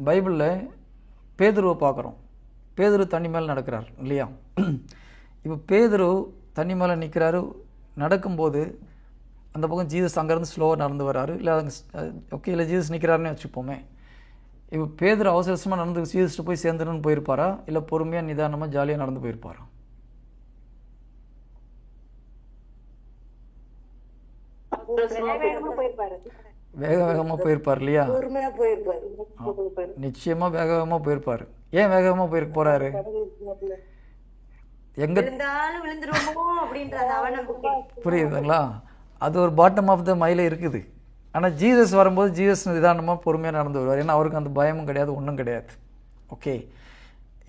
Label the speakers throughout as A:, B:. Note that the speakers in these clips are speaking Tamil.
A: பைபிளில் பேதுருவை பார்க்குறோம். பேதுரு தண்ணி மேலே நடக்கிறார் இல்லையா? இப்போ பேதுரு தண்ணி மேலே நிற்கிறாரு. நடக்கும்போது அந்த பக்கம் ஜீசஸ் அங்கேருந்து ஸ்லோவாக நடந்து வர்றாரு. இல்லை ஓகே, இல்லை ஜீசஸ் நிற்கிறாருன்னு வச்சுப்போமே. இப்போ பேதுரு அவசரமாக நடந்து ஜீசஸ்ட்டு போய் சேர்ந்துருன்னு போயிருப்பாரா, இல்லை பொறுமையாக நிதானமாக ஜாலியாக நடந்து போயிருப்பாரா? வேக வேகமாக போயிருப்பார் இல்லையா? நிச்சயமாக வேக வேகமாக போயிருப்பார். ஏன் வேக வேகமாக போறாரு? எங்க புரியுதுங்களா? அது ஒரு பாட்டம் ஆஃப் த மைல இருக்குது. ஆனால் ஜீசஸ் வரும்போது ஜீசஸ் நிதானமாக பொறுமையாக நடந்து வருவார். ஏன்னா அவருக்கு அந்த பயமும் கிடையாது, ஒன்றும் கிடையாது. ஓகே,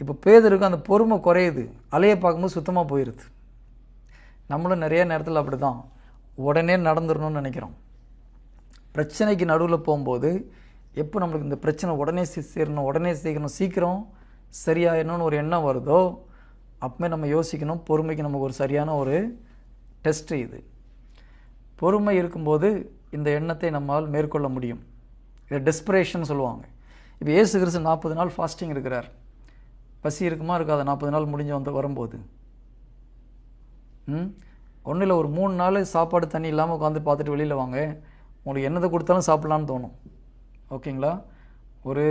A: இப்போ பேதருக்கு அந்த பொறுமை குறையுது. அலையை பார்க்கும்போது சுத்தமாக போயிடுது. நம்மளும் நிறைய நேரத்தில் அப்படி தான் உடனே நடந்துடணும்னு நினைக்கிறோம். பிரச்சனைக்கு நடுவில் போகும்போது எப்போ நம்மளுக்கு இந்த பிரச்சனை உடனே சேரணும் சீக்கிரம் சரியாயிடணும்னு ஒரு எண்ணம் வருதோ அப்போமே நம்ம யோசிக்கணும். பொறுமைக்கு நமக்கு ஒரு சரியான ஒரு டெஸ்ட் இது. பொறுமை இருக்கும்போது இந்த எண்ணத்தை நம்மால் மேற்கொள்ள முடியும். இதை டெஸ்பரேஷன் சொல்லுவாங்க. இப்போ இயேசு கிறிஸ்து 40 நாள் ஃபாஸ்டிங் இருக்கிறார். பசி இருக்குமா இருக்காது 40 நாள் முடிஞ்சு வரும்போது? ஒன்றும் இல்லை, ஒரு 3 நாள் சாப்பாடு தண்ணி இல்லாமல் உட்காந்து பார்த்துட்டு வெளியில் வாங்க, உங்களுக்கு என்னதை கொடுத்தாலும் சாப்பிட்லான்னு தோணும். ஓகேங்களா? ஒரு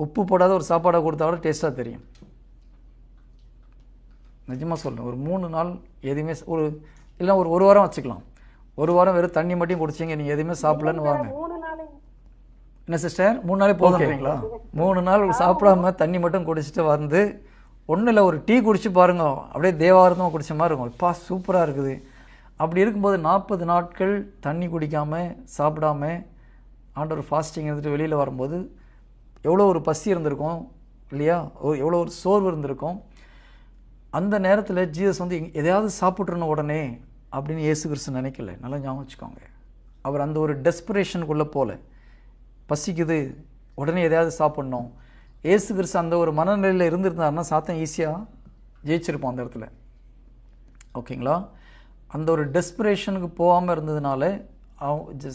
A: உப்பு போடாத ஒரு சாப்பாடை கொடுத்தா கூட டேஸ்ட்டாக தெரியும். நிஜமாக சொல்கிறேன். ஒரு 3 நாள் எதுவுமே இல்லை ஒரு வாரம் வச்சுக்கலாம். ஒரு வாரம் வெறும் தண்ணி மட்டும் குடிச்சிங்க, நீங்கள் எதுவுமே சாப்பிடலன்னு வாங்க. என்ன சிஸ்டர், 3 நாளே போதுங்களா? 3 நாள் சாப்பிடாம தண்ணி மட்டும் குடிச்சிட்டு வந்து ஒன்றும் இல்லை, ஒரு டீ குடிச்சு பாருங்க, அப்படியே தேவாரத்தமாக குடிச்ச மாதிரி இருக்கும். இப்போ சூப்பராக இருக்குது. அப்படி இருக்கும்போது 40 நாட்கள் தண்ணி குடிக்காமல் சாப்பிடாம ஆண்டவர் ஃபாஸ்டிங் இருந்துட்டு வெளியில் வரும்போது எவ்வளோ ஒரு பசி இருந்திருக்கும் இல்லையா? எவ்வளோ ஒரு சோர்வு இருந்திருக்கும். அந்த நேரத்தில் ஜீசஸ் எதையாவது சாப்பிட்றணும் உடனே அப்படின்னு இயேசு கிறிஸ்து நினைக்கல. நல்லா ஞாபகம் வச்சுக்கோங்க. அவர் அந்த ஒரு டெஸ்பரேஷனுக்குள்ளே போல, பசிக்குது உடனே எதையாவது சாப்பிட்ணும். இயேசு கிறிஸ்து அந்த ஒரு மனநிலையில் இருந்திருந்தாருன்னா சாத்தான் ஈஸியாக ஜெயிச்சிருப்போம் அந்த இடத்துல. ஓகேங்களா? அந்த ஒரு டெஸ்பரேஷனுக்கு போகாமல் இருந்ததுனால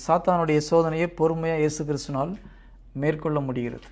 A: சாத்தானுடைய சோதனையை பொறுமையாக இயேசு கிறிஸ்துனால் மேற்கொள்ள முடிகிறது.